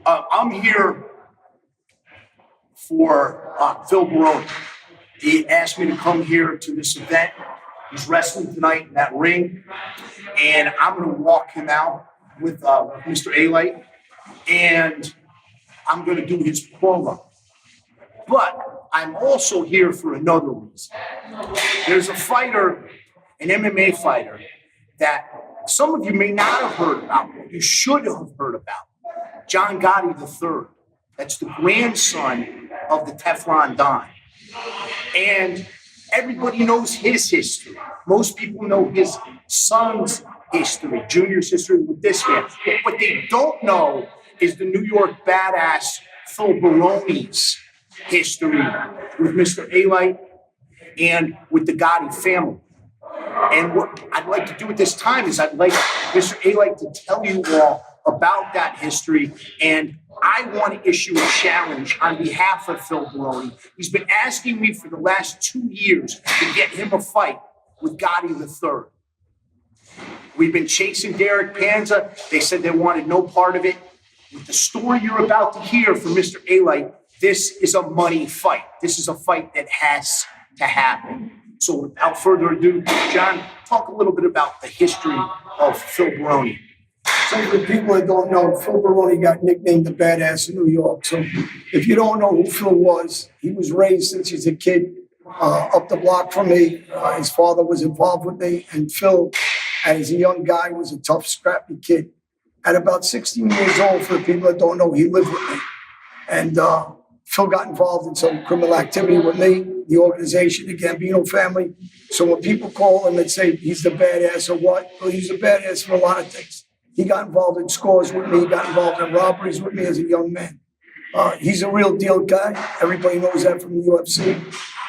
I'm here for Phil Baroni. He asked me to come here to this event. He's wrestling tonight in that ring, and I'm going to walk him out with Mr. Alite, and I'm going to do his promo. But I'm also here for another reason. There's a fighter, an MMA fighter, that some of you may not have heard about, but you should have heard about. John Gotti III. That's the grandson of the Teflon Don. And everybody knows his history. Most people know his son's history, Junior's history with this man. But what they don't know is the New York badass Phil Baroni's history with Mr. Alite and with the Gotti family. And what I'd like to do at this time is I'd like Mr. Alite to tell you all about that history, and I want to issue a challenge on behalf of Phil Baroni. He's been asking me for the last 2 years to get him a fight with Gotti III. We've been chasing Derek Panza. They said they wanted no part of it. With the story you're about to hear from Mr. Alite, this is a money fight. This is a fight that has to happen. So without further ado, John, talk a little bit about the history of Phil Baroni. So for the people that don't know, Phil Baroni got nicknamed the Badass in New York. So if you don't know who Phil was, he was raised since he's a kid up the block from me. His father was involved with me. And Phil, as a young guy, was a tough, scrappy kid. At about 16 years old, for the people that don't know, he lived with me. And Phil got involved in some criminal activity with me, the organization, the Gambino family. So when people call him and say he's the badass or what, well, he's a badass for a lot of things. He got involved in scores with me. He got involved in robberies with me as a young man. He's a real deal guy. Everybody knows that from the UFC.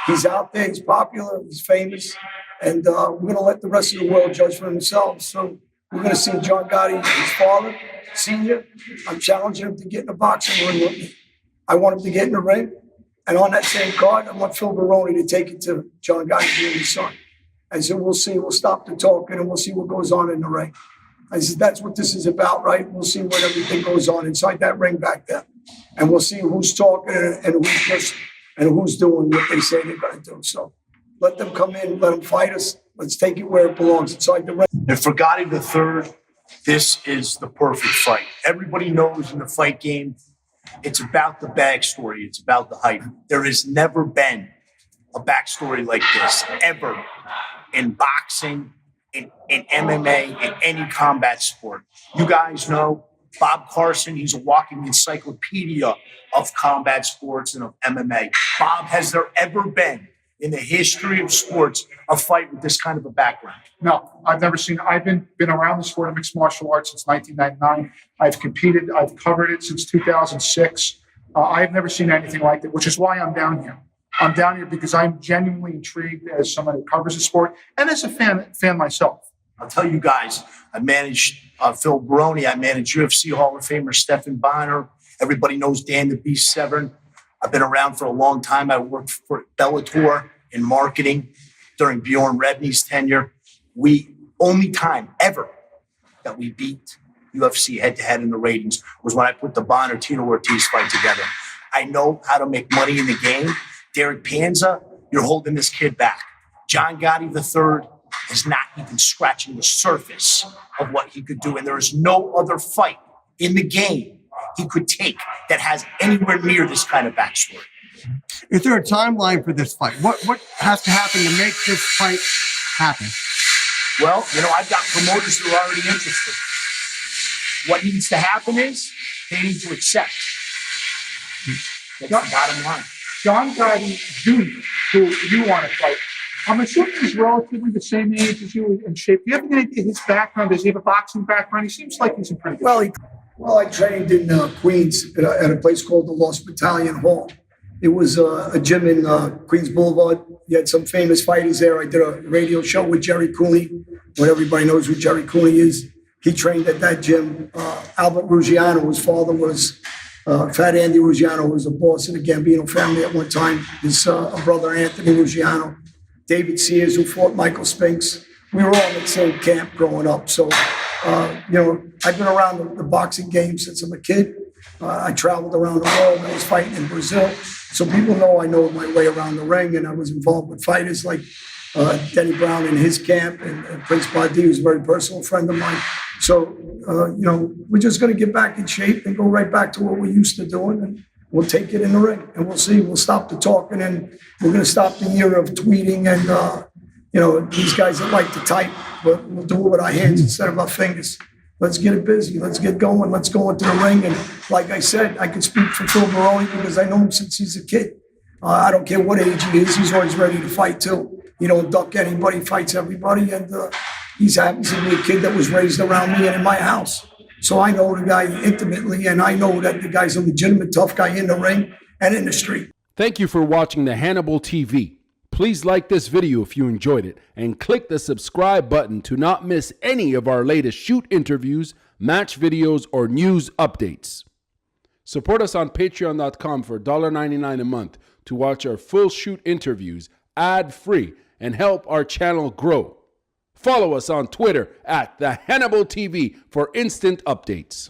He's out there. He's popular. He's famous. And we're going to let the rest of the world judge for themselves. So we're going to see John Gotti, his father, senior. I'm challenging him to get in a boxing ring with me. I want him to get in the ring. And on that same card, I want Phil Baroni to take it to John Gotti Jr.'s son. And so we'll see. We'll stop the talking and we'll see what goes on in the ring. I said, that's what this is about, right? We'll see what everything goes on inside that ring back there. And we'll see who's talking and who's just and who's doing what they say they're going to do. So let them come in, let them fight us. Let's take it where it belongs, inside the ring. And for Gotti III, this is the perfect fight. Everybody knows in the fight game, it's about the backstory. It's about the hype. There has never been a backstory like this, ever, in boxing, in MMA, in any combat sport. You guys know Bob Carson, he's a walking encyclopedia of combat sports and of MMA. Bob, has there ever been in the history of sports a fight with this kind of a background? No, I've never seen. I've been around the sport of mixed martial arts since 1999. I've competed. I've covered it since 2006. I've never seen anything like it, which is why I'm down here. I'm down here because I'm genuinely intrigued as someone who covers the sport and as a fan myself. I'll tell you guys, I managed Phil Baroni. I managed UFC Hall of Famer Stephan Bonner. Everybody knows Dan the Beast Severn. I've been around for a long time. I worked for Bellator in marketing during Bjorn Rebney's tenure. Only time ever that we beat UFC head-to-head in the ratings was when I put the Bonner-Tito Ortiz fight together. I know how to make money in the game. Derek Panza, you're holding this kid back. John Gotti III is not even scratching the surface of what he could do. And there is no other fight in the game he could take that has anywhere near this kind of backstory. Is there a timeline for this fight? What has to happen to make this fight happen? Well, I've got promoters that are already interested. What needs to happen is they need to accept. That's the bottom line. John Gotti Jr., who you want to fight, I'm assuming he's relatively the same age as you in shape. Do you have any idea his background? Does he have a boxing background? He seems like he's in pretty good shape. Well, I trained in Queens at a place called the Lost Battalion Hall. It was a gym in Queens Boulevard. You had some famous fighters there. I did a radio show with Jerry Cooney, when everybody knows who Jerry Cooney is. He trained at that gym. Albert Ruggiano, his father was Fat Andy Ruggiano, was a boss in the Gambino family at one time. His brother Anthony Ruggiano, David Sears, who fought Michael Spinks. We were all in the same camp growing up. So, I've been around the boxing game since I'm a kid. I traveled around the world. I was fighting in Brazil. So people know I know my way around the ring, and I was involved with fighters like Denny Brown in his camp, and Prince Badi, who's a very personal friend of mine. So, we're just going to get back in shape and go right back to what we used to doing, and we'll take it in the ring, and we'll see. We'll stop the talking, and we're going to stop the year of tweeting and, these guys that like to type, but we'll do it with our hands instead of our fingers. Let's get it busy. Let's get going. Let's go into the ring. And like I said, I can speak for Phil Baroni because I know him since he's a kid. I don't care what age he is. He's always ready to fight too. He don't duck anybody, fights everybody. And he happens to be a kid that was raised around me and in my house. So I know the guy intimately, and I know that the guy's a legitimate tough guy in the ring and in the street. Thank you for watching the Hannibal TV. Please like this video if you enjoyed it and click the subscribe button to not miss any of our latest shoot interviews, match videos, or news updates. Support us on patreon.com for $1.99 a month to watch our full shoot interviews ad-free and help our channel grow. Follow us on Twitter at the Hannibal TV for instant updates.